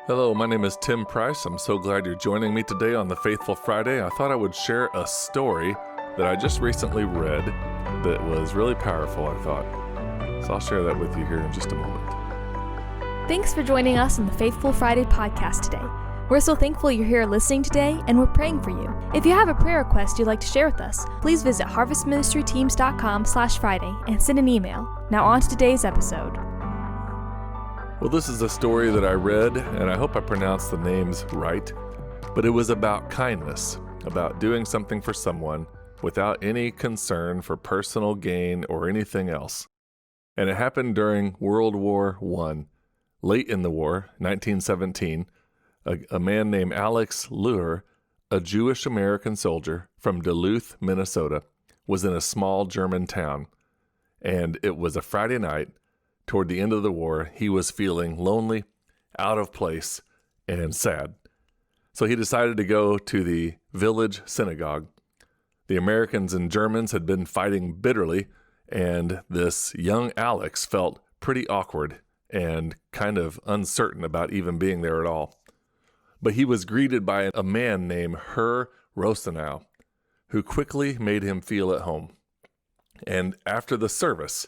Hello, my name is Tim Price. I'm so glad you're joining me today on the Faithful Friday. I thought I would share a story that I just recently read that was really powerful, I thought. So I'll share that with you here in just a moment. Thanks for joining us on the Faithful Friday podcast today. We're so thankful you're here listening today, and we're praying for you. If you have a prayer request you'd like to share with us, please visit harvestministryteams.com/Friday and send an email. Now on to today's episode. Well, this is a story that I read, and I hope I pronounced the names right, but it was about kindness, about doing something for someone without any concern for personal gain or anything else. And it happened during World War I. Late in the war, 1917, a man named Alex Luhr, a Jewish-American soldier from Duluth, Minnesota, was in a small German town. And it was a Friday night. Toward the end of the war, he was feeling lonely, out of place, and sad. So he decided to go to the village synagogue. The Americans and Germans had been fighting bitterly, and this young Alex felt pretty awkward and kind of uncertain about even being there at all. But he was greeted by a man named Herr Rosenau, who quickly made him feel at home. And after the service,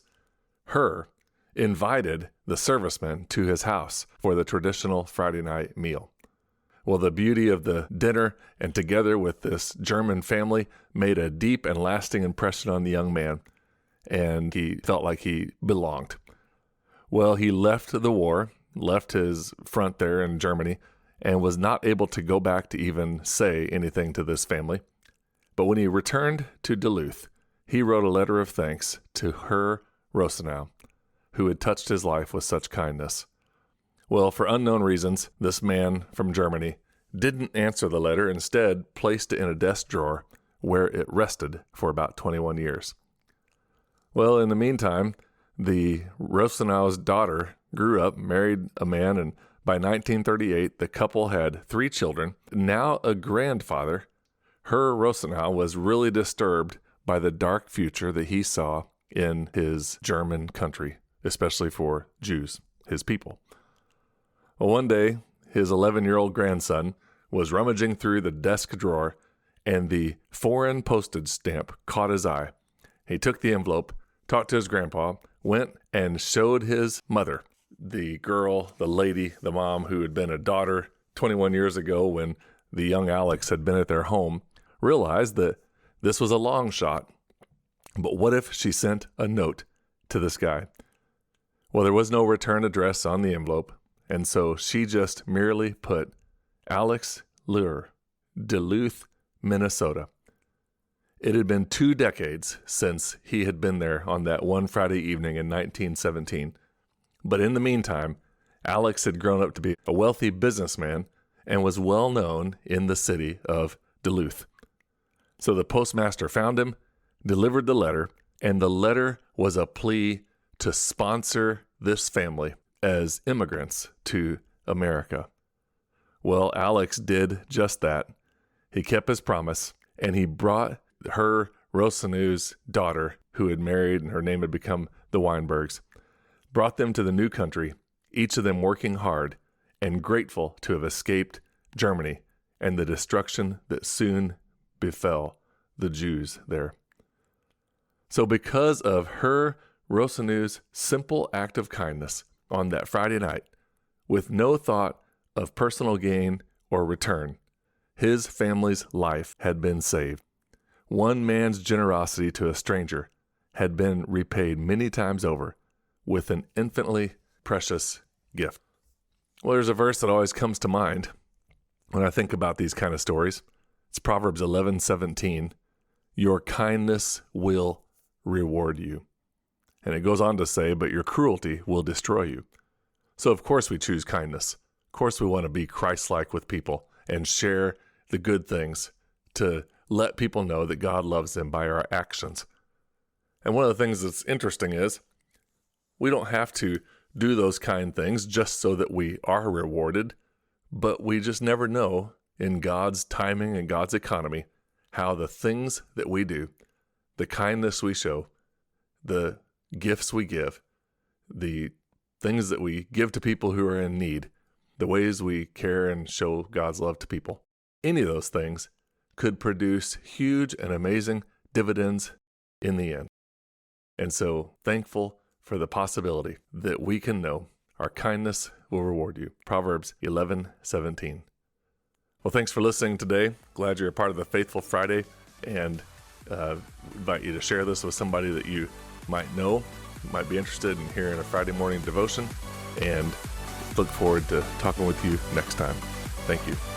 Herr invited the servicemen to his house for the traditional Friday night meal. Well, the beauty of the dinner and together with this German family made a deep and lasting impression on the young man, and he felt like he belonged. Well, he left the war, left his front there in Germany, and was not able to go back to even say anything to this family. But when he returned to Duluth, he wrote a letter of thanks to Herr Rosenau, who had touched his life with such kindness. Well, for unknown reasons, this man from Germany didn't answer the letter, instead placed it in a desk drawer where it rested for about 21 years. Well, in the meantime, the Rosenau's daughter grew up, married a man, and by 1938, the couple had 3 children. Now a grandfather, Herr Rosenau was really disturbed by the dark future that he saw in his German country, especially for Jews, his people. Well, one day, his 11-year-old grandson was rummaging through the desk drawer, and the foreign postage stamp caught his eye. He took the envelope, talked to his grandpa, went and showed his mother, the girl, the lady, the mom who had been a daughter 21 years ago when the young Alex had been at their home, realized that this was a long shot. But what if she sent a note to this guy? Well, there was no return address on the envelope, and so she just merely put Alex Luhr, Duluth, Minnesota. It had been 2 decades since he had been there on that one Friday evening in 1917. But in the meantime, Alex had grown up to be a wealthy businessman and was well known in the city of Duluth. So the postmaster found him, delivered the letter, and the letter was a plea to sponsor this family as immigrants to America. Well, Alex did just that. He kept his promise, and he brought Herr Rosenau's daughter, who had married and her name had become the Weinbergs, brought them to the new country, each of them working hard and grateful to have escaped Germany and the destruction that soon befell the Jews there. So because of Herr Rosenau's simple act of kindness on that Friday night, with no thought of personal gain or return, his family's life had been saved. One man's generosity to a stranger had been repaid many times over with an infinitely precious gift. Well, there's a verse that always comes to mind when I think about these kind of stories. It's Proverbs 11:17. Your kindness will reward you. And it goes on to say, but your cruelty will destroy you. So of course we choose kindness. Of course we want to be Christ-like with people and share the good things to let people know that God loves them by our actions. And one of the things that's interesting is we don't have to do those kind things just so that we are rewarded, but we just never know in God's timing and God's economy how the things that we do, the kindness we show, the gifts we give, the things that we give to people who are in need, the ways we care and show God's love to people. Any of those things could produce huge and amazing dividends in the end. And so thankful for the possibility that we can know our kindness will reward you. Proverbs 11:17. Well, thanks for listening today. Glad you're a part of the Faithful Friday, and invite you to share this with somebody that you might know, might be interested in hearing a Friday morning devotion, and look forward to talking with you next time. Thank you.